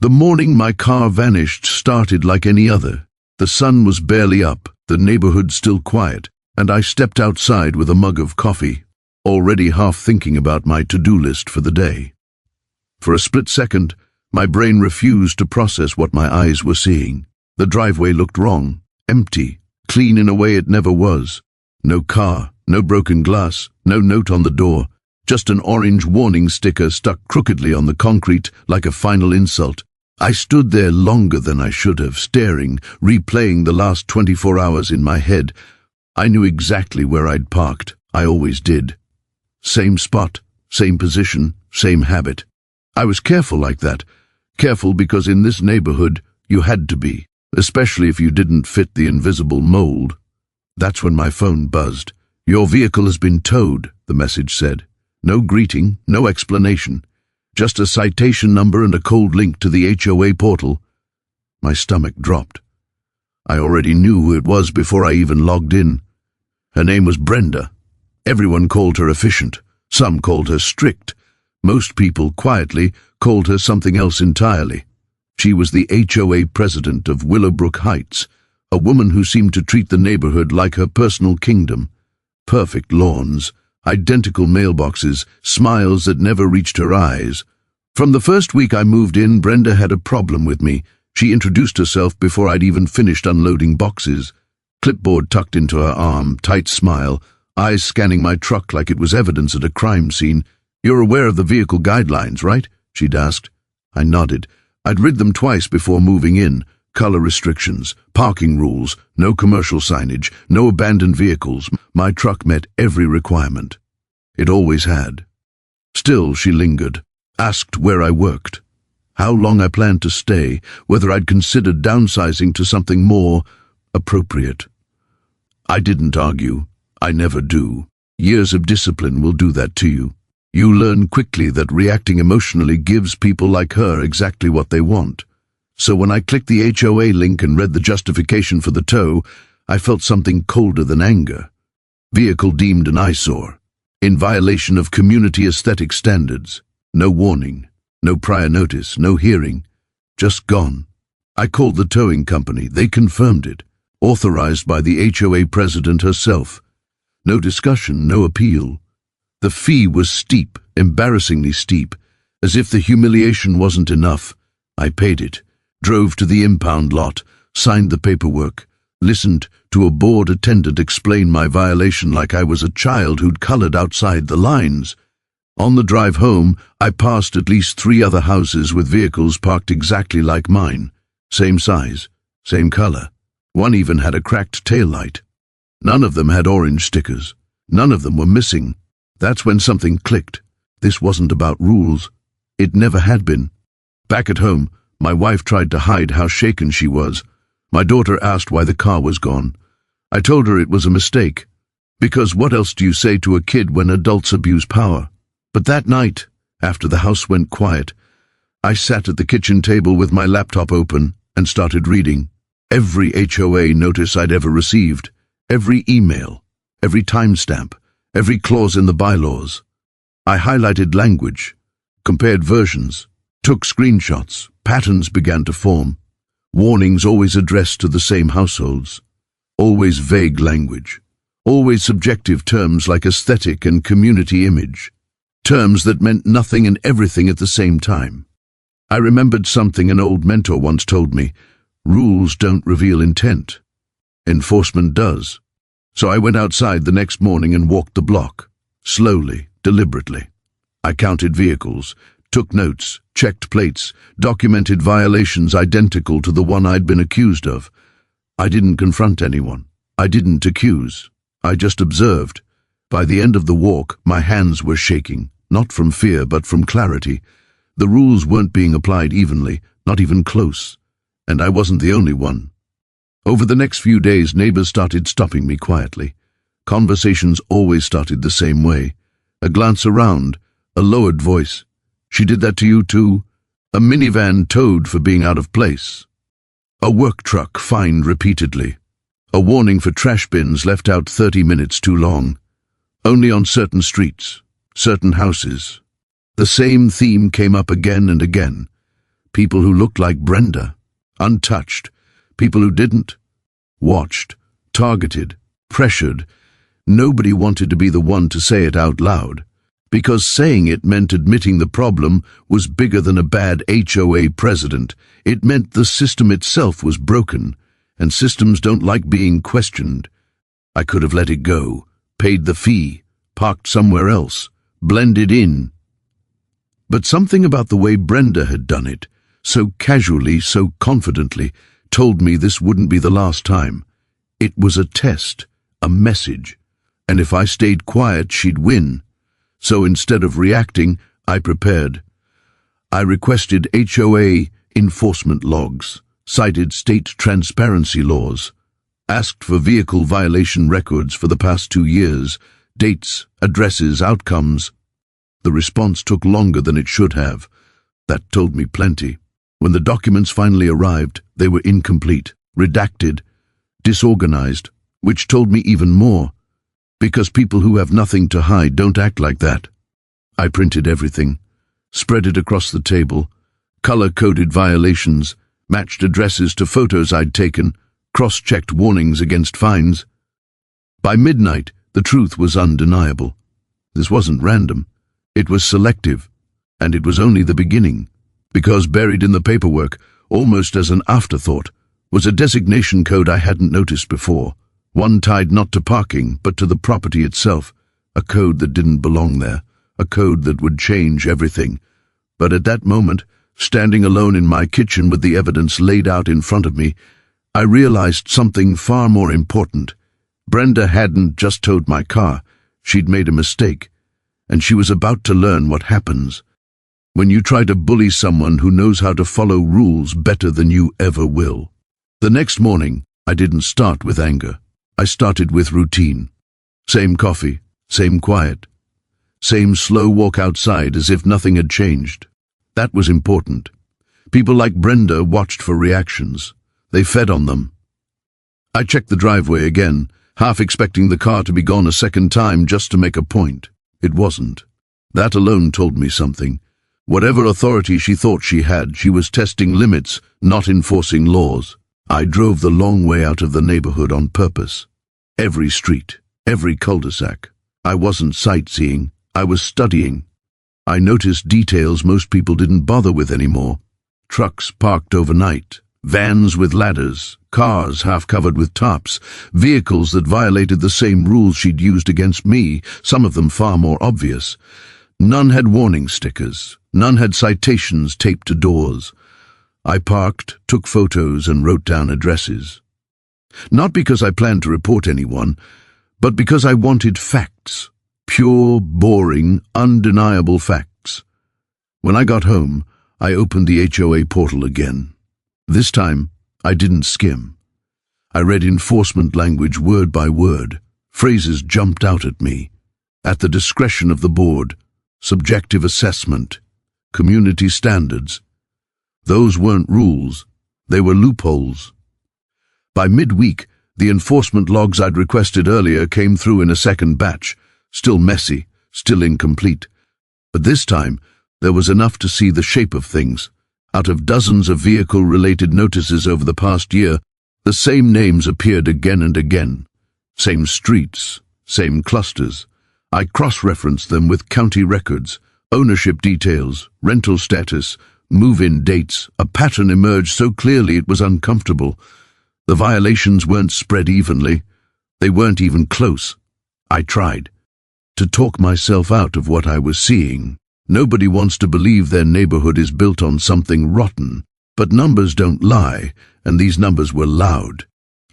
The morning my car vanished started like any other. The sun was barely up, the neighborhood still quiet, and I stepped outside with a mug of coffee, already half thinking about my to-do list for the day. For a split second, my brain refused to process what my eyes were seeing. The driveway looked wrong, empty, clean in a way it never was. No car, no broken glass, no note on the door, just an orange warning sticker stuck crookedly on the concrete like a final insult. I stood there longer than I should have, staring, replaying the last 24 hours in my head. I knew exactly where I'd parked. I always did. Same spot, same position, same habit. I was careful like that. Careful because in this neighborhood, you had to be, especially if you didn't fit the invisible mold. That's when my phone buzzed. "Your vehicle has been towed," the message said. No greeting, no explanation. Just a citation number and a cold link to the HOA portal. My stomach dropped. I already knew who it was before I even logged in. Her name was Brenda. Everyone called her efficient. Some called her strict. Most people, quietly, called her something else entirely. She was the HOA president of Willowbrook Heights, a woman who seemed to treat the neighborhood like her personal kingdom. Perfect lawns, identical mailboxes, smiles that never reached her eyes. From the first week I moved in, Brenda had a problem with me. She introduced herself before I'd even finished unloading boxes. Clipboard tucked into her arm, tight smile, eyes scanning my truck like it was evidence at a crime scene. "You're aware of the vehicle guidelines, right?" she'd asked. I nodded. I'd read them twice before moving in. Color restrictions, parking rules, no commercial signage, no abandoned vehicles. My truck met every requirement. It always had. Still, she lingered, asked where I worked, how long I planned to stay, whether I'd considered downsizing to something more appropriate. I didn't argue. I never do. Years of discipline will do that to you. You learn quickly that reacting emotionally gives people like her exactly what they want. So when I clicked the HOA link and read the justification for the tow, I felt something colder than anger. Vehicle deemed an eyesore, in violation of community aesthetic standards. No warning, no prior notice, no hearing, just gone. I called the towing company. They confirmed it, authorized by the HOA president herself. No discussion, no appeal. The fee was steep, embarrassingly steep. As if the humiliation wasn't enough, I paid it. Drove to the impound lot, signed the paperwork, listened to a bored attendant explain my violation like I was a child who'd colored outside the lines. On the drive home, I passed at least 3 other houses with vehicles parked exactly like mine. Same size, same color. One even had a cracked taillight. None of them had orange stickers. None of them were missing. That's when something clicked. This wasn't about rules. It never had been. Back at home, my wife tried to hide how shaken she was. My daughter asked why the car was gone. I told her it was a mistake. Because what else do you say to a kid when adults abuse power? But that night, after the house went quiet, I sat at the kitchen table with my laptop open and started reading. Every HOA notice I'd ever received, every email, every timestamp, every clause in the bylaws. I highlighted language, compared versions, took screenshots. Patterns began to form. Warnings always addressed to the same households. Always vague language. Always subjective terms like aesthetic and community image. Terms that meant nothing and everything at the same time. I remembered something an old mentor once told me. Rules don't reveal intent. Enforcement does. So I went outside the next morning and walked the block. Slowly, deliberately. I counted vehicles, took notes, checked plates, documented violations identical to the one I'd been accused of. I didn't confront anyone. I didn't accuse. I just observed. By the end of the walk, my hands were shaking, not from fear but from clarity. The rules weren't being applied evenly, not even close. And I wasn't the only one. Over the next few days, neighbors started stopping me quietly. Conversations always started the same way. A glance around, a lowered voice. "She did that to you too?" A minivan towed for being out of place. A work truck fined repeatedly. A warning for trash bins left out 30 minutes too long. Only on certain streets, certain houses. The same theme came up again and again. People who looked like Brenda, untouched. People who didn't. Watched, targeted, pressured. Nobody wanted to be the one to say it out loud, because saying it meant admitting the problem was bigger than a bad HOA president. It meant the system itself was broken, and systems don't like being questioned. I could have let it go, paid the fee, parked somewhere else, blended in. But something about the way Brenda had done it, so casually, so confidently, told me this wouldn't be the last time. It was a test, a message, and if I stayed quiet, she'd win. So instead of reacting, I prepared. I requested HOA enforcement logs, cited state transparency laws, asked for vehicle violation records for the past 2 years, dates, addresses, outcomes. The response took longer than it should have. That told me plenty. When the documents finally arrived, they were incomplete, redacted, disorganized, which told me even more, because people who have nothing to hide don't act like that. I printed everything, spread it across the table, color-coded violations, matched addresses to photos I'd taken, cross-checked warnings against fines. By midnight, the truth was undeniable. This wasn't random. It was selective, and it was only the beginning, because buried in the paperwork, almost as an afterthought, was a designation code I hadn't noticed before, one tied not to parking, but to the property itself, a code that didn't belong there, a code that would change everything. But at that moment, standing alone in my kitchen with the evidence laid out in front of me, I realized something far more important. Brenda hadn't just towed my car, she'd made a mistake, and she was about to learn what happens when you try to bully someone who knows how to follow rules better than you ever will. The next morning, I didn't start with anger. I started with routine. Same coffee, same quiet, same slow walk outside as if nothing had changed. That was important. People like Brenda watched for reactions. They fed on them. I checked the driveway again, half expecting the car to be gone a second time just to make a point. It wasn't. That alone told me something. Whatever authority she thought she had, she was testing limits, not enforcing laws. I drove the long way out of the neighborhood on purpose. Every street, every cul-de-sac. I wasn't sightseeing, I was studying. I noticed details most people didn't bother with anymore. Trucks parked overnight, vans with ladders, cars half covered with tarps, vehicles that violated the same rules she'd used against me, some of them far more obvious. None had warning stickers, none had citations taped to doors. I parked, took photos, and wrote down addresses. Not because I planned to report anyone, but because I wanted facts. Pure, boring, undeniable facts. When I got home, I opened the HOA portal again. This time, I didn't skim. I read enforcement language word by word. Phrases jumped out at me. At the discretion of the board, subjective assessment, community standards. Those weren't rules. They were loopholes. By midweek, the enforcement logs I'd requested earlier came through in a second batch, still messy, still incomplete. But this time, there was enough to see the shape of things. Out of dozens of vehicle-related notices over the past year, the same names appeared again and again. Same streets, same clusters. I cross-referenced them with county records, ownership details, rental status, move-in dates. A pattern emerged so clearly it was uncomfortable. The violations weren't spread evenly. They weren't even close. I tried to talk myself out of what I was seeing. Nobody wants to believe their neighborhood is built on something rotten, but numbers don't lie, and these numbers were loud.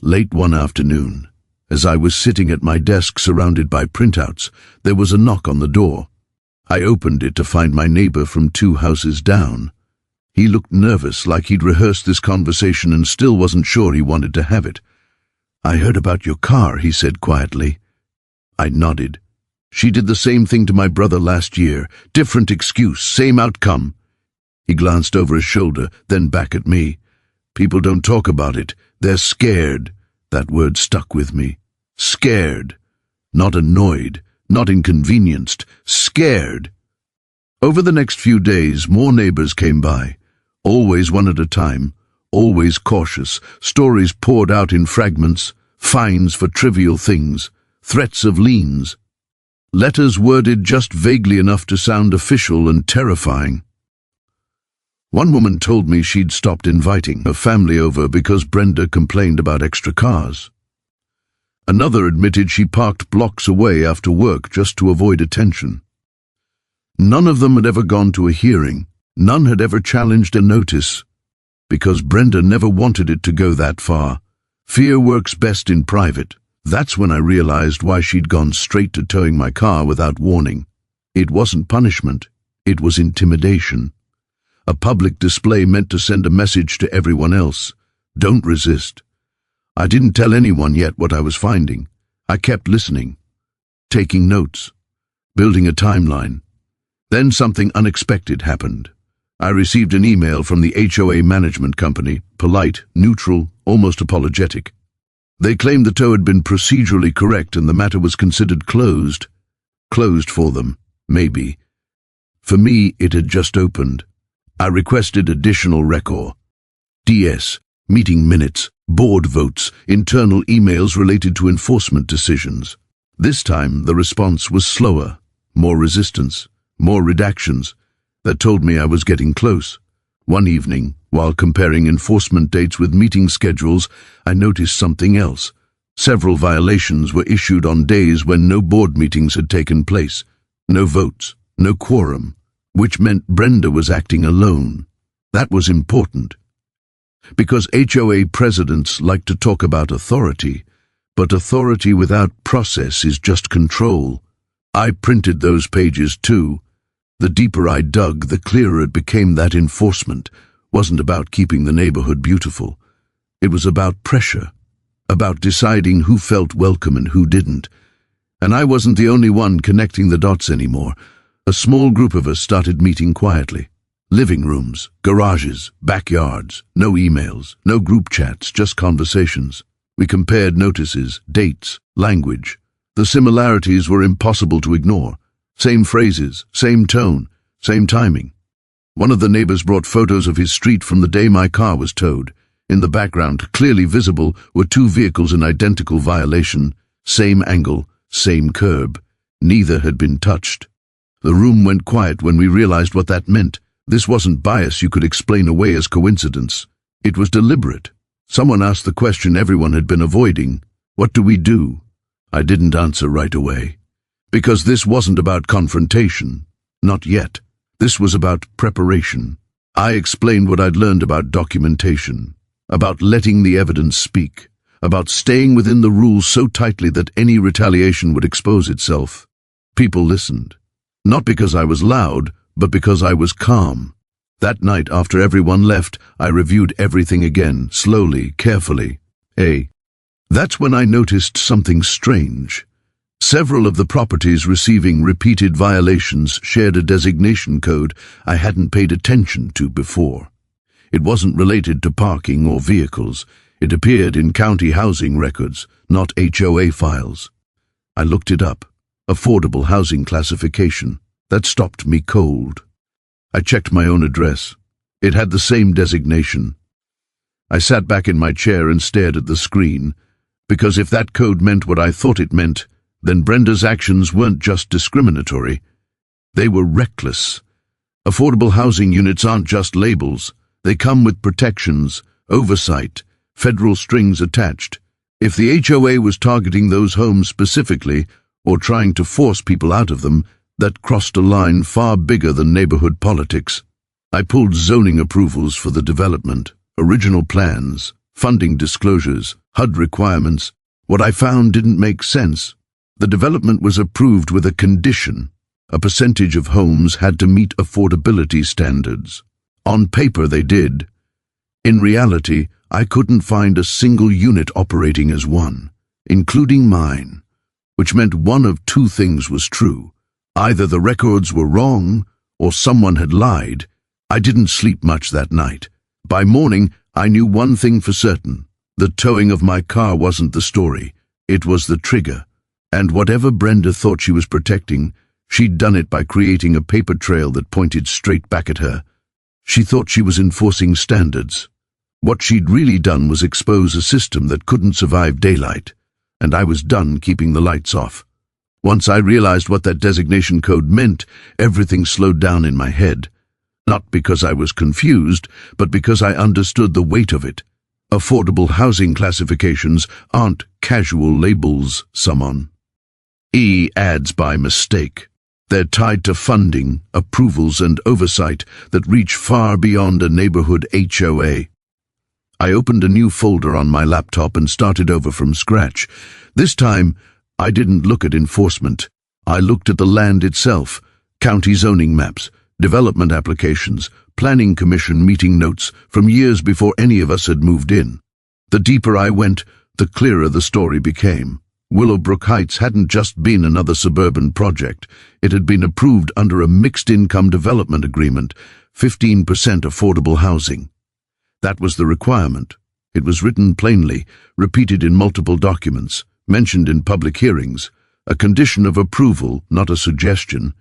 Late one afternoon, as I was sitting at my desk surrounded by printouts, there was a knock on the door. I opened it to find my neighbor from 2 houses down. He looked nervous, like he'd rehearsed this conversation and still wasn't sure he wanted to have it. "I heard about your car," he said quietly. I nodded. "She did the same thing to my brother last year. Different excuse, same outcome." He glanced over his shoulder, then back at me. "People don't talk about it. They're scared." That word stuck with me. Scared. Not annoyed, not inconvenienced. Scared. Over the next few days, more neighbors came by. Always one at a time, always cautious, stories poured out in fragments, fines for trivial things, threats of liens. Letters worded just vaguely enough to sound official and terrifying. One woman told me she'd stopped inviting her family over because Brenda complained about extra cars. Another admitted she parked blocks away after work just to avoid attention. None of them had ever gone to a hearing. None had ever challenged a notice, because Brenda never wanted it to go that far. Fear works best in private. That's when I realized why she'd gone straight to towing my car without warning. It wasn't punishment, it was intimidation. A public display meant to send a message to everyone else. Don't resist. I didn't tell anyone yet what I was finding. I kept listening, taking notes, building a timeline. Then something unexpected happened. I received an email from the HOA management company, polite, neutral, almost apologetic. They claimed the tow had been procedurally correct and the matter was considered closed. Closed for them, maybe. For me, it had just opened. I requested additional record. DS, meeting minutes, board votes, internal emails related to enforcement decisions. This time, the response was slower, more resistance, more redactions. That told me I was getting close. One evening, while comparing enforcement dates with meeting schedules, I noticed something else. Several violations were issued on days when no board meetings had taken place, no votes, no quorum, which meant Brenda was acting alone. That was important. Because HOA presidents like to talk about authority, but authority without process is just control. I printed those pages too. The deeper I dug, the clearer it became that enforcement wasn't about keeping the neighborhood beautiful. It was about pressure, about deciding who felt welcome and who didn't. And I wasn't the only one connecting the dots anymore. A small group of us started meeting quietly. Living rooms, garages, backyards, no emails, no group chats, just conversations. We compared notices, dates, language. The similarities were impossible to ignore. Same phrases, same tone, same timing. One of the neighbors brought photos of his street from the day my car was towed. In the background, clearly visible, were two vehicles in identical violation, same angle, same curb. Neither had been touched. The room went quiet when we realized what that meant. This wasn't bias you could explain away as coincidence. It was deliberate. Someone asked the question everyone had been avoiding. What do we do? I didn't answer right away. Because this wasn't about confrontation. Not yet. This was about preparation. I explained what I'd learned about documentation, about letting the evidence speak, about staying within the rules so tightly that any retaliation would expose itself. People listened. Not because I was loud, but because I was calm. That night, after everyone left, I reviewed everything again, slowly, carefully. That's when I noticed something strange. Several of the properties receiving repeated violations shared a designation code I hadn't paid attention to before. It wasn't related to parking or vehicles. It appeared in county housing records, not HOA files. I looked it up. Affordable housing classification. That stopped me cold. I checked my own address. It had the same designation. I sat back in my chair and stared at the screen, because if that code meant what I thought it meant, then Brenda's actions weren't just discriminatory. They were reckless. Affordable housing units aren't just labels. They come with protections, oversight, federal strings attached. If the HOA was targeting those homes specifically, or trying to force people out of them, that crossed a line far bigger than neighborhood politics. I pulled zoning approvals for the development, original plans, funding disclosures, HUD requirements. What I found didn't make sense. The development was approved with a condition. A percentage of homes had to meet affordability standards. On paper they did. In reality, I couldn't find a single unit operating as one, including mine, which meant one of two things was true. Either the records were wrong, or someone had lied. I didn't sleep much that night. By morning, I knew one thing for certain. The towing of my car wasn't the story. It was the trigger. And whatever Brenda thought she was protecting, she'd done it by creating a paper trail that pointed straight back at her. She thought she was enforcing standards. What she'd really done was expose a system that couldn't survive daylight, and I was done keeping the lights off. Once I realized what that designation code meant, everything slowed down in my head. Not because I was confused, but because I understood the weight of it. Affordable housing classifications aren't casual labels someone adds by mistake. They're tied to funding, approvals, and oversight that reach far beyond a neighborhood HOA. I opened a new folder on my laptop and started over from scratch. This time, I didn't look at enforcement. I looked at the land itself, county zoning maps, development applications, planning commission meeting notes from years before any of us had moved in. The deeper I went, the clearer the story became. Willowbrook Heights hadn't just been another suburban project. It had been approved under a mixed-income development agreement, 15% affordable housing. That was the requirement. It was written plainly, repeated in multiple documents, mentioned in public hearings, a condition of approval, not a suggestion.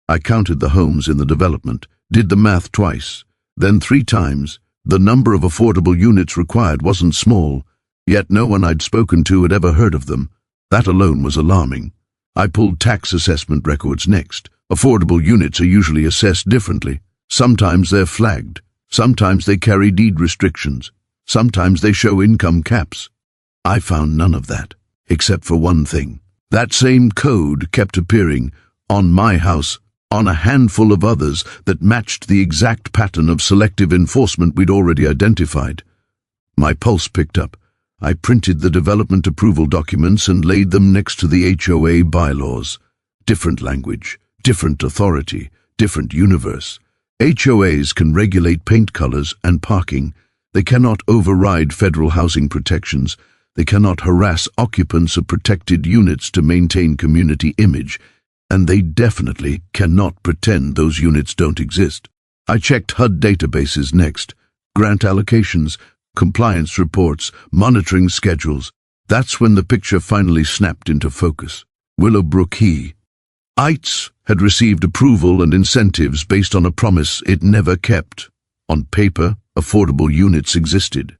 I counted the homes in the development, did the math twice, then 3 times. The number of affordable units required wasn't small, yet no one I'd spoken to had ever heard of them. That alone was alarming. I pulled tax assessment records next. Affordable units are usually assessed differently. Sometimes they're flagged. Sometimes they carry deed restrictions. Sometimes they show income caps. I found none of that, except for one thing. That same code kept appearing on my house, on a handful of others that matched the exact pattern of selective enforcement we'd already identified. My pulse picked up. I printed the development approval documents and laid them next to the HOA bylaws. Different language, different authority, different universe. HOAs can regulate paint colors and parking. They cannot override federal housing protections. They cannot harass occupants of protected units to maintain community image. And they definitely cannot pretend those units don't exist. I checked HUD databases next. Grant allocations, compliance reports, monitoring schedules. That's when the picture finally snapped into focus. Willowbrook Heights had received approval and incentives based on a promise it never kept. On paper, affordable units existed.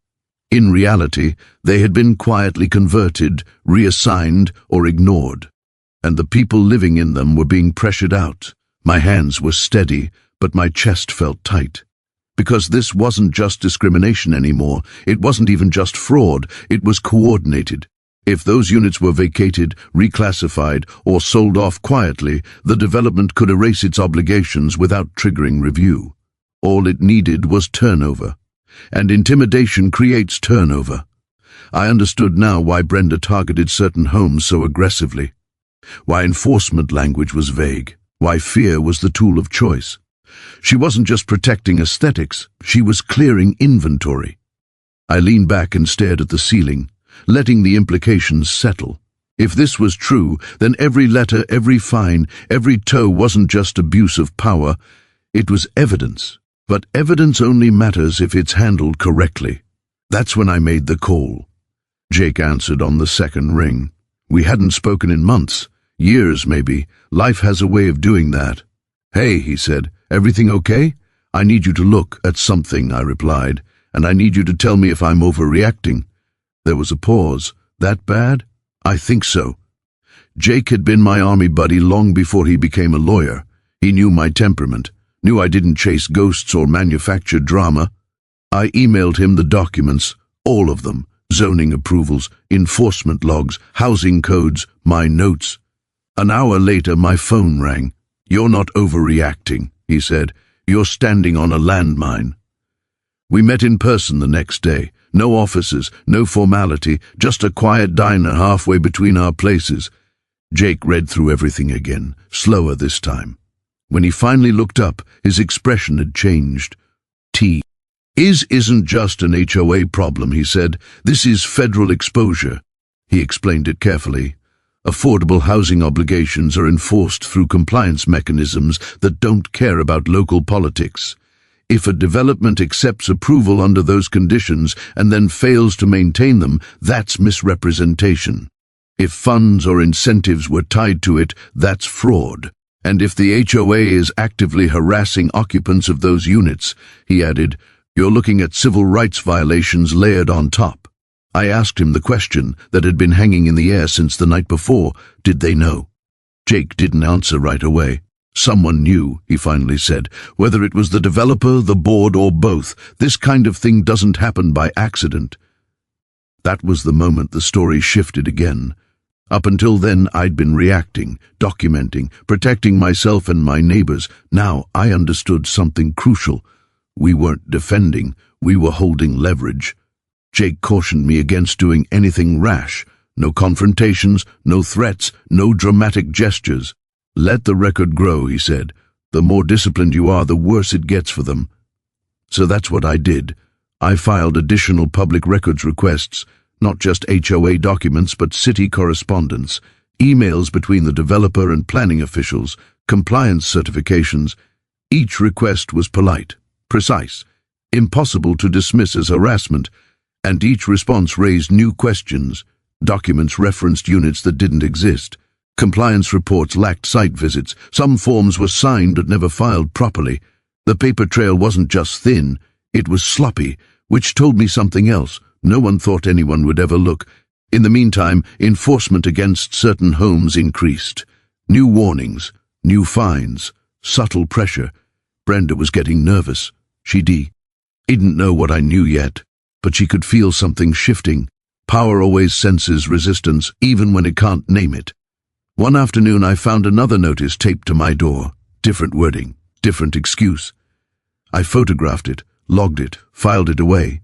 In reality, they had been quietly converted, reassigned, or ignored. And the people living in them were being pressured out. My hands were steady, but my chest felt tight. Because this wasn't just discrimination anymore. It wasn't even just fraud. It was coordinated. If those units were vacated, reclassified, or sold off quietly, the development could erase its obligations without triggering review. All it needed was turnover. And intimidation creates turnover. I understood now why Brenda targeted certain homes so aggressively. Why enforcement language was vague. Why fear was the tool of choice. She wasn't just protecting aesthetics, she was clearing inventory. I leaned back and stared at the ceiling, letting the implications settle. If this was true, then every letter, every fine, every toe wasn't just abuse of power, it was evidence. But evidence only matters if it's handled correctly. That's when I made the call. Jake answered on the second ring. We hadn't spoken in months, years maybe. Life has a way of doing that. Hey, he said, everything okay? I need you to look at something, I replied, and I need you to tell me if I'm overreacting. There was a pause. That bad? I think so. Jake had been my army buddy long before he became a lawyer. He knew my temperament, knew I didn't chase ghosts or manufacture drama. I emailed him the documents, all of them, zoning approvals, enforcement logs, housing codes, my notes. An hour later, my phone rang. You're not overreacting, he said. You're standing on a landmine. We met in person the next day. No offices, no formality, just a quiet diner halfway between our places. Jake read through everything again, slower this time. When he finally looked up, his expression had changed. Isn't just an HOA problem, he said. This is federal exposure. He explained it carefully. Affordable housing obligations are enforced through compliance mechanisms that don't care about local politics. If a development accepts approval under those conditions and then fails to maintain them, that's misrepresentation. If funds or incentives were tied to it, that's fraud. And if the HOA is actively harassing occupants of those units, he added, you're looking at civil rights violations layered on top. I asked him the question that had been hanging in the air since the night before. Did they know? Jake didn't answer right away. Someone knew, he finally said. Whether it was the developer, the board, or both, this kind of thing doesn't happen by accident. That was the moment the story shifted again. Up until then, I'd been reacting, documenting, protecting myself and my neighbors. Now I understood something crucial. We weren't defending, we were holding leverage. Jake cautioned me against doing anything rash. No confrontations, no threats, no dramatic gestures. Let the record grow, he said. The more disciplined you are, the worse it gets for them. So that's what I did. I filed additional public records requests, not just HOA documents, but city correspondence, emails between the developer and planning officials, compliance certifications. Each request was polite, precise, impossible to dismiss as harassment, and each response raised new questions. Documents referenced units that didn't exist. Compliance reports lacked site visits. Some forms were signed but never filed properly. The paper trail wasn't just thin, it was sloppy, which told me something else. No one thought anyone would ever look. In the meantime, enforcement against certain homes increased. New warnings, new fines, subtle pressure. Brenda was getting nervous. She didn't know what I knew yet, but she could feel something shifting. Power always senses resistance, even when it can't name it. One afternoon I found another notice taped to my door. Different wording, different excuse. I photographed it, logged it, filed it away.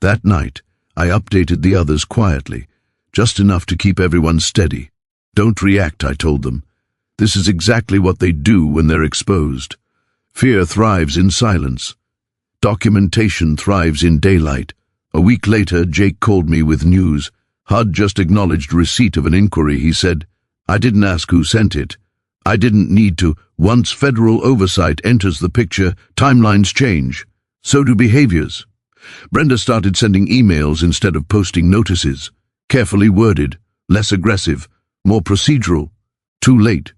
That night, I updated the others quietly, just enough to keep everyone steady. Don't react, I told them. This is exactly what they do when they're exposed. Fear thrives in silence. Documentation thrives in daylight. A week later, Jake called me with news. HUD just acknowledged receipt of an inquiry, he said. I didn't ask who sent it. I didn't need to. Once federal oversight enters the picture, timelines change. So do behaviors. Brenda started sending emails instead of posting notices. Carefully worded, less aggressive, more procedural. Too late,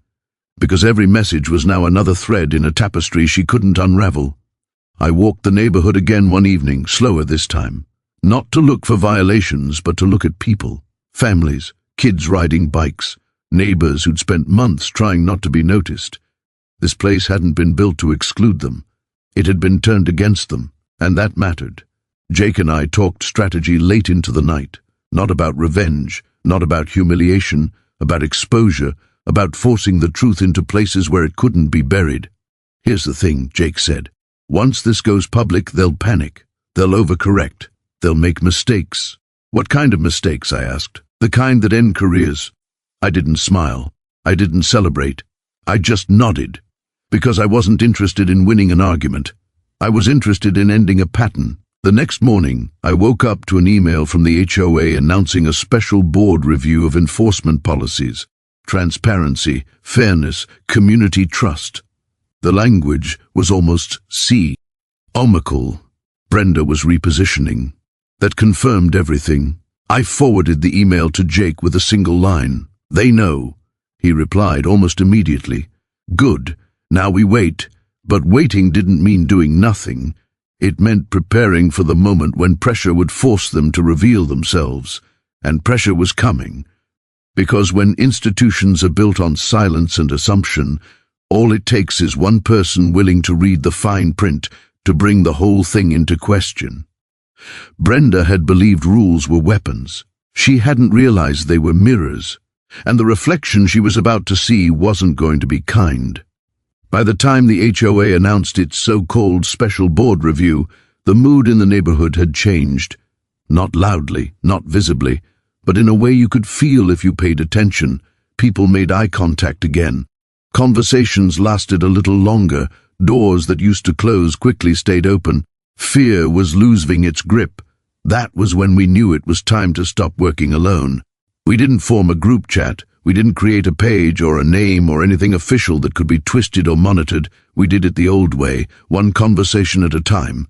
because every message was now another thread in a tapestry she couldn't unravel. I walked the neighborhood again one evening, slower this time. Not to look for violations, but to look at people, families, kids riding bikes, neighbors who'd spent months trying not to be noticed. This place hadn't been built to exclude them. It had been turned against them, and that mattered. Jake and I talked strategy late into the night, not about revenge, not about humiliation, about exposure, about forcing the truth into places where it couldn't be buried. Here's the thing, Jake said. Once this goes public, they'll panic. They'll overcorrect. They'll make mistakes. What kind of mistakes, I asked. The kind that end careers. I didn't smile. I didn't celebrate. I just nodded. Because I wasn't interested in winning an argument. I was interested in ending a pattern. The next morning, I woke up to an email from the HOA announcing a special board review of enforcement policies. Transparency, fairness, community trust. The language was almost comical. Brenda was repositioning. That confirmed everything. I forwarded the email to Jake with a single line. They know, he replied almost immediately. Good, now we wait. But waiting didn't mean doing nothing. It meant preparing for the moment when pressure would force them to reveal themselves. And pressure was coming. Because when institutions are built on silence and assumption, all it takes is one person willing to read the fine print to bring the whole thing into question. Brenda had believed rules were weapons. She hadn't realized they were mirrors, and the reflection she was about to see wasn't going to be kind. By the time the HOA announced its so-called special board review, the mood in the neighborhood had changed. Not loudly, not visibly, but in a way you could feel if you paid attention. People made eye contact again. Conversations lasted a little longer. Doors that used to close quickly stayed open. Fear was losing its grip. That was when we knew it was time to stop working alone. We didn't form a group chat. We didn't create a page or a name or anything official that could be twisted or monitored. We did it the old way, one conversation at a time.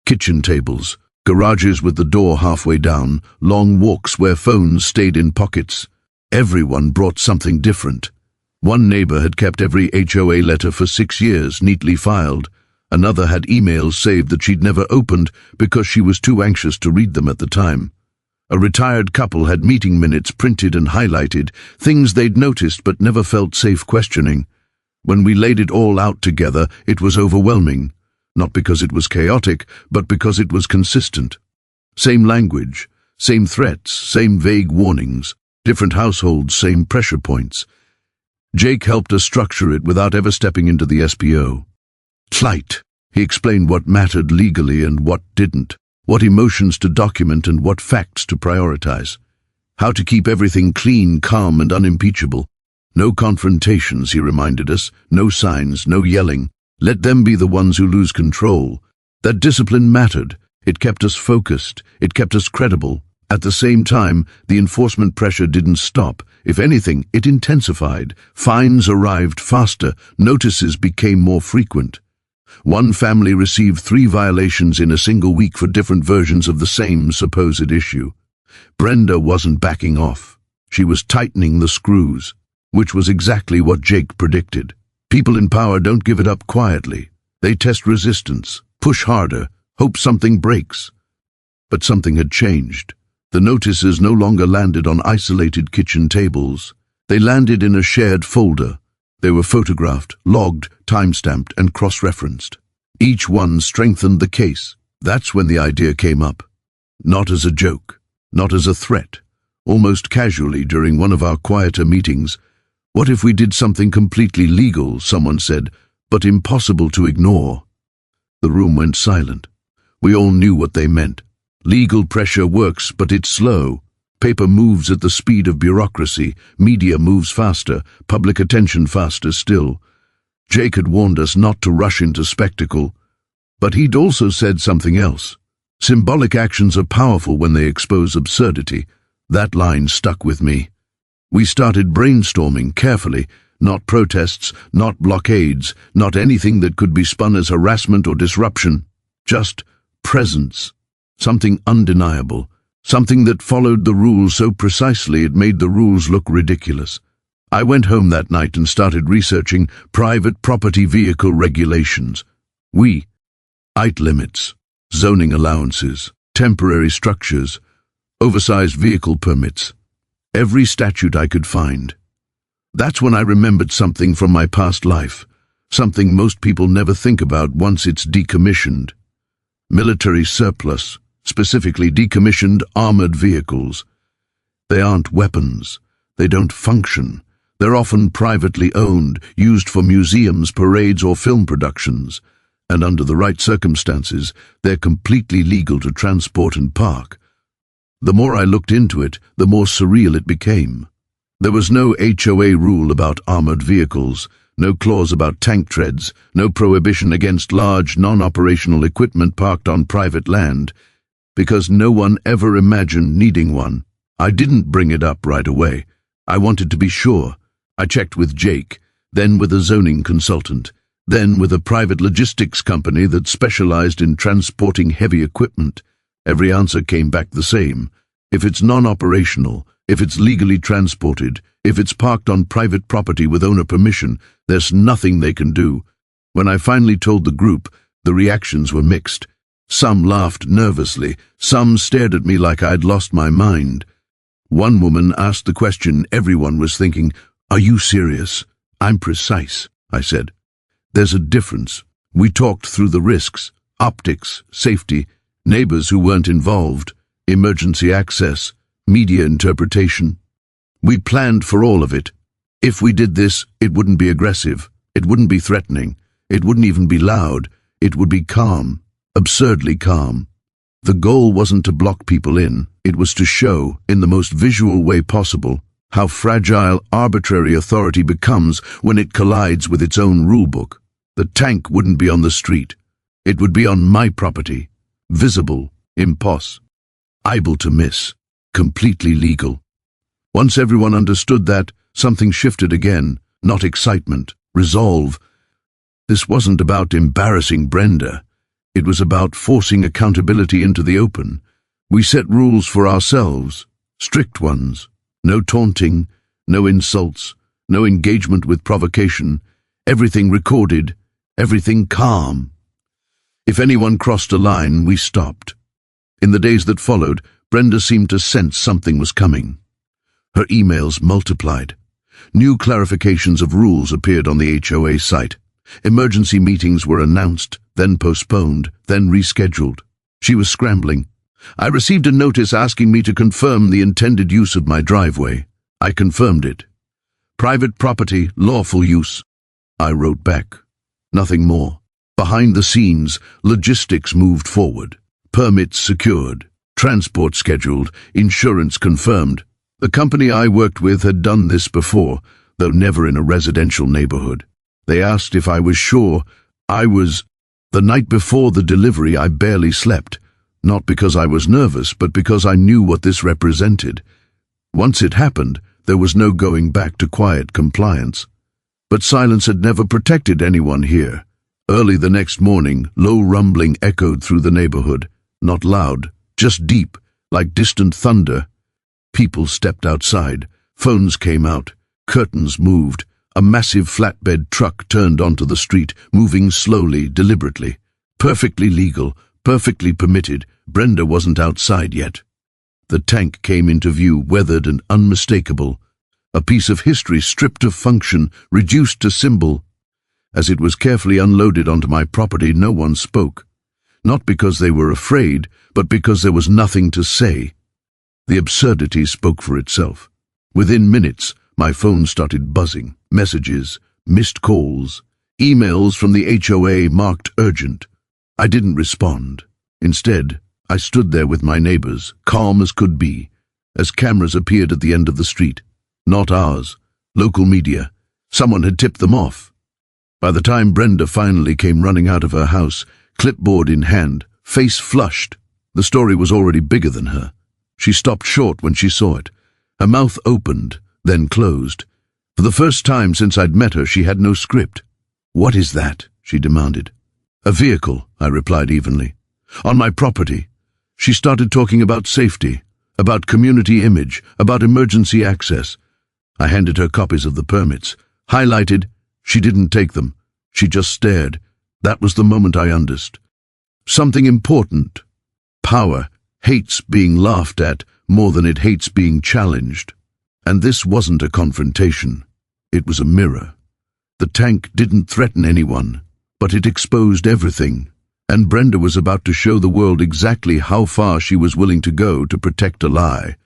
Kitchen tables, garages with the door halfway down, long walks where phones stayed in pockets. Everyone brought something different. One neighbor had kept every HOA letter for 6 years, neatly filed. Another had emails saved that she'd never opened because she was too anxious to read them at the time. A retired couple had meeting minutes printed and highlighted, things they'd noticed but never felt safe questioning. When we laid it all out together, it was overwhelming. Not because it was chaotic, but because it was consistent. Same language, same threats, same vague warnings, different households, same pressure points. Jake helped us structure it without ever stepping into the SPO. Flight. He explained what mattered legally and what didn't, what emotions to document and what facts to prioritize. How to keep everything clean, calm, and unimpeachable. No confrontations, he reminded us, no signs, no yelling. Let them be the ones who lose control. That discipline mattered. It kept us focused. It kept us credible. At the same time, the enforcement pressure didn't stop. If anything, it intensified. Fines arrived faster. Notices became more frequent. One family received 3 violations in a single week for different versions of the same supposed issue. Brenda wasn't backing off. She was tightening the screws, which was exactly what Jake predicted. People in power don't give it up quietly. They test resistance, push harder, hope something breaks. But something had changed. The notices no longer landed on isolated kitchen tables. They landed in a shared folder. They were photographed, logged, time-stamped, and cross-referenced. Each one strengthened the case. That's when the idea came up. Not as a joke, not as a threat. Almost casually during one of our quieter meetings, "What if we did something completely legal," someone said, "but impossible to ignore?" The room went silent. We all knew what they meant. Legal pressure works, but it's slow. Paper moves at the speed of bureaucracy. Media moves faster. Public attention faster still. Jake had warned us not to rush into spectacle. But he'd also said something else. Symbolic actions are powerful when they expose absurdity. That line stuck with me. We started brainstorming carefully. Not protests, not blockades, not anything that could be spun as harassment or disruption. Just presence. Something undeniable. Something that followed the rules so precisely it made the rules look ridiculous. I went home that night and started researching private property vehicle regulations. Height limits, zoning allowances, temporary structures, oversized vehicle permits. Every statute I could find. That's when I remembered something from my past life, something most people never think about once it's decommissioned. Military surplus, specifically decommissioned armored vehicles. They aren't weapons. They don't function. They're often privately owned, used for museums, parades, or film productions. And under the right circumstances, they're completely legal to transport and park. The more I looked into it, the more surreal it became. There was no HOA rule about armored vehicles, no clause about tank treads, no prohibition against large, non-operational equipment parked on private land, because no one ever imagined needing one. I didn't bring it up right away. I wanted to be sure. I checked with Jake, then with a zoning consultant, then with a private logistics company that specialized in transporting heavy equipment. Every answer came back the same. If it's non-operational, if it's legally transported, if it's parked on private property with owner permission, there's nothing they can do. When I finally told the group, the reactions were mixed. Some laughed nervously, some stared at me like I'd lost my mind. One woman asked the question everyone was thinking, "Are you serious?" "I'm precise," I said. "There's a difference." We talked through the risks, optics, safety, neighbors who weren't involved, emergency access, media interpretation. We planned for all of it. If we did this, it wouldn't be aggressive, it wouldn't be threatening, it wouldn't even be loud, it would be calm, absurdly calm. The goal wasn't to block people in, it was to show, in the most visual way possible, how fragile arbitrary authority becomes when it collides with its own rulebook. The tank wouldn't be on the street. It would be on my property. Visible, impos. Able to miss. Completely legal. Once everyone understood that, something shifted again. Not excitement, resolve. This wasn't about embarrassing Brenda. It was about forcing accountability into the open. We set rules for ourselves, strict ones. No taunting, no insults, No engagement with provocation. Everything recorded. Everything calm. If anyone crossed a line, we stopped. In the days that followed, Brenda seemed to sense something was coming. Her emails multiplied. New clarifications of rules appeared on the HOA site. Emergency meetings were announced, then postponed, then rescheduled. She was scrambling. I received a notice asking me to confirm the intended use of my driveway. I confirmed it. Private property, lawful use. I wrote back. Nothing more. Behind the scenes, logistics moved forward. Permits secured. Transport scheduled. Insurance confirmed. The company I worked with had done this before, though never in a residential neighborhood. They asked if I was sure. I was. The night before the delivery, I barely slept. Not because I was nervous, but because I knew what this represented. Once it happened, there was no going back to quiet compliance. But silence had never protected anyone here. Early the next morning, low rumbling echoed through the neighborhood. Not loud, just deep, like distant thunder. People stepped outside. Phones came out. Curtains moved. A massive flatbed truck turned onto the street, moving slowly, deliberately. Perfectly legal, perfectly permitted. Brenda wasn't outside yet. The tank came into view, weathered and unmistakable. A piece of history stripped of function, reduced to symbol. As it was carefully unloaded onto my property, no one spoke. Not because they were afraid, but because there was nothing to say. The absurdity spoke for itself. Within minutes, my phone started buzzing. Messages, missed calls, emails from the HOA marked urgent. I didn't respond. Instead, I stood there with my neighbors, calm as could be, as cameras appeared at the end of the street. Not ours. Local media. Someone had tipped them off. By the time Brenda finally came running out of her house, clipboard in hand, face flushed, the story was already bigger than her. She stopped short when she saw it. Her mouth opened, then closed. For the first time since I'd met her, she had no script. "What is that?" she demanded. "A vehicle," I replied evenly. "On my property." She started talking about safety, about community image, about emergency access. I handed her copies of the permits. Highlighted. She didn't take them. She just stared. That was the moment I understood. Something important. Power hates being laughed at more than it hates being challenged. And this wasn't a confrontation. It was a mirror. The tank didn't threaten anyone, but it exposed everything. And Brenda was about to show the world exactly how far she was willing to go to protect a lie.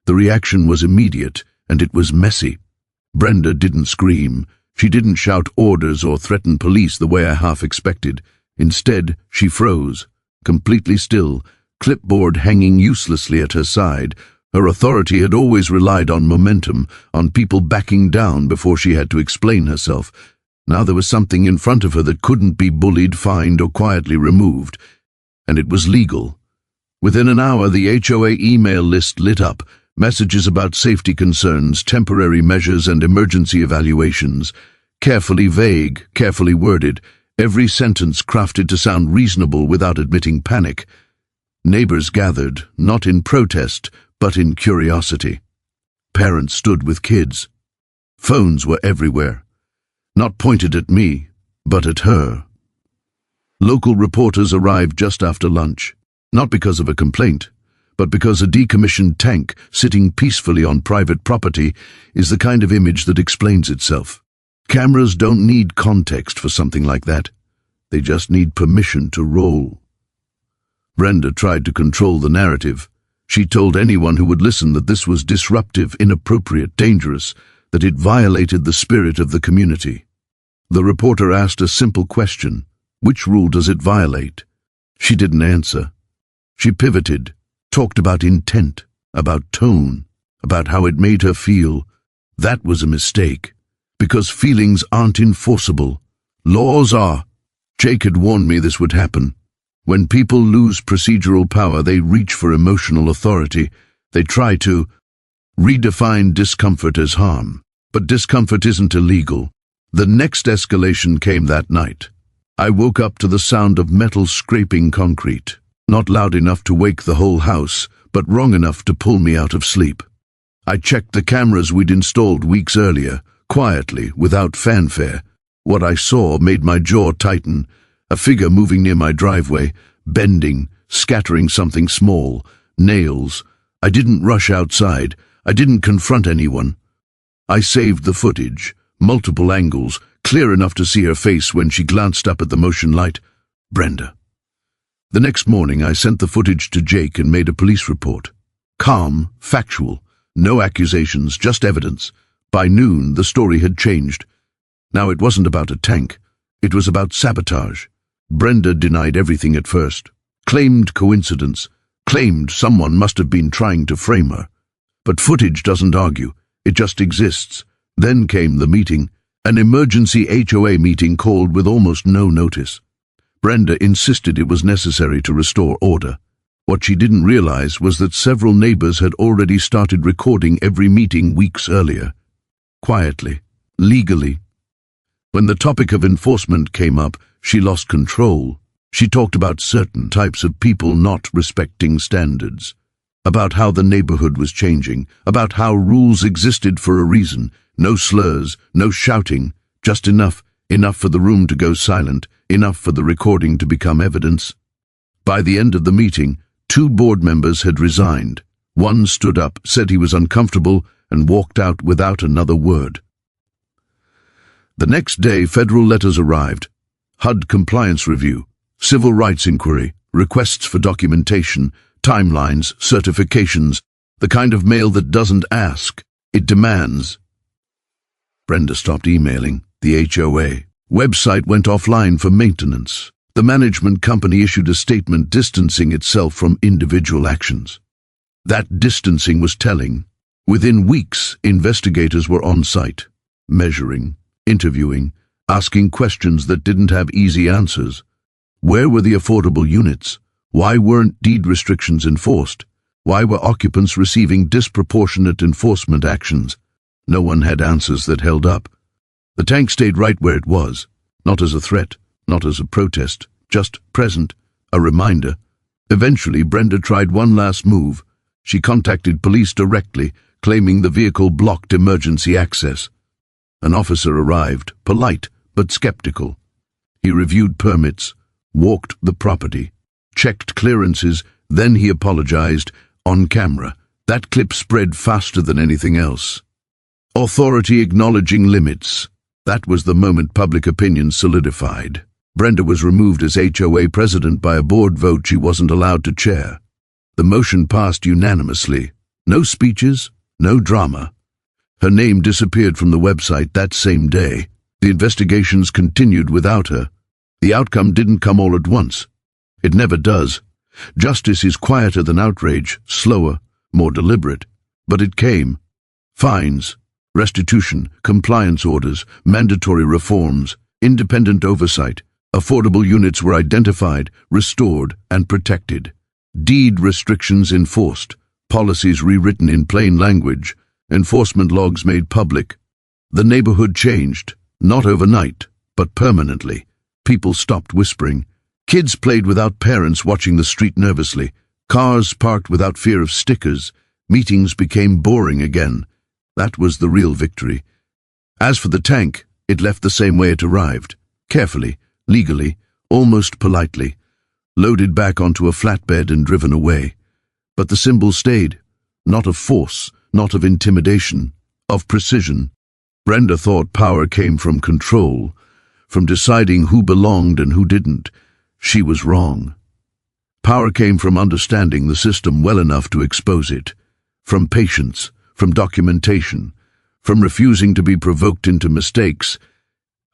The reaction was immediate, and it was messy. Brenda didn't scream. She didn't shout orders or threaten police the way I half expected. Instead, she froze, completely still, clipboard hanging uselessly at her side. Her authority had always relied on momentum, on people backing down before she had to explain herself. Now there was something in front of her that couldn't be bullied, fined, or quietly removed. And it was legal. Within an hour, the HOA email list lit up. Messages about safety concerns, temporary measures, and emergency evaluations. Carefully vague, carefully worded, every sentence crafted to sound reasonable without admitting panic. Neighbors gathered, not in protest, but in curiosity. Parents stood with kids. Phones were everywhere. Not pointed at me, but at her. Local reporters arrived just after lunch, not because of a complaint, but because a decommissioned tank sitting peacefully on private property is the kind of image that explains itself. Cameras don't need context for something like that. They just need permission to roll. Brenda tried to control the narrative. She told anyone who would listen that this was disruptive, inappropriate, dangerous, that it violated the spirit of the community. The reporter asked a simple question. Which rule does it violate? She didn't answer. She pivoted, talked about intent, about tone, about how it made her feel. That was a mistake, because feelings aren't enforceable. Laws are. Jake had warned me this would happen. When people lose procedural power, they reach for emotional authority. They try to redefine discomfort as harm. But discomfort isn't illegal. The next escalation came that night. I woke up to the sound of metal scraping concrete, not loud enough to wake the whole house, but wrong enough to pull me out of sleep. I checked the cameras we'd installed weeks earlier, Quietly, without fanfare. What I saw made my jaw tighten. A figure moving near my driveway, bending, scattering something small, nails. I didn't rush outside. I didn't confront anyone. I saved the footage, multiple angles, clear enough to see her face when she glanced up at the motion light. Brenda. The next morning I sent the footage to Jake and made a police report. Calm, factual, no accusations, just evidence. By noon, the story had changed. Now it wasn't about a tank. It was about sabotage. Brenda denied everything at first. Claimed coincidence. Claimed someone must have been trying to frame her. But footage doesn't argue. It just exists. Then came the meeting. An emergency HOA meeting called with almost no notice. Brenda insisted it was necessary to restore order. What she didn't realize was that several neighbors had already started recording every meeting weeks earlier. Quietly, legally. When the topic of enforcement came up, she lost control. She talked about certain types of people not respecting standards, about how the neighborhood was changing, about how rules existed for a reason, no slurs, no shouting, just enough for the room to go silent, enough for the recording to become evidence. By the end of the meeting, 2 board members had resigned. One stood up, said he was uncomfortable, and walked out without another word. The next day, federal letters arrived. HUD compliance review, civil rights inquiry, requests for documentation, timelines, certifications, the kind of mail that doesn't ask, it demands. Brenda stopped emailing. The HOA website went offline for maintenance. The management company issued a statement distancing itself from individual actions. That distancing was telling. Within weeks, investigators were on site, measuring, interviewing, asking questions that didn't have easy answers. Where were the affordable units? Why weren't deed restrictions enforced? Why were occupants receiving disproportionate enforcement actions? No one had answers that held up. The tank stayed right where it was, not as a threat, not as a protest, just present, a reminder. Eventually, Brenda tried one last move. She contacted police directly, claiming the vehicle blocked emergency access. An officer arrived, polite but skeptical. He reviewed permits, walked the property, checked clearances, then he apologized, on camera. That clip spread faster than anything else. Authority acknowledging limits. That was the moment public opinion solidified. Brenda was removed as HOA president by a board vote she wasn't allowed to chair. The motion passed unanimously. No speeches, no drama. Her name disappeared from the website that same day. The investigations continued without her. The outcome didn't come all at once. It never does. Justice is quieter than outrage, slower, more deliberate. But it came. Fines, restitution, compliance orders, mandatory reforms, independent oversight. Affordable units were identified, restored, and protected. Deed restrictions enforced. Policies rewritten in plain language, enforcement logs made public. The neighborhood changed, not overnight, but permanently. People stopped whispering. Kids played without parents watching the street nervously. Cars parked without fear of stickers. Meetings became boring again. That was the real victory. As for the tank, it left the same way it arrived. Carefully, legally, almost politely. Loaded back onto a flatbed and driven away. But the symbol stayed, not of force, not of intimidation, of precision. Brenda thought power came from control, from deciding who belonged and who didn't. She was wrong. Power came from understanding the system well enough to expose it, from patience, from documentation, from refusing to be provoked into mistakes.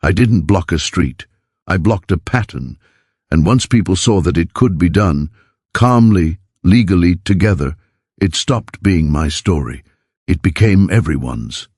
I didn't block a street. I blocked a pattern, and once people saw that it could be done, calmly, legally, together, it stopped being my story. It became everyone's.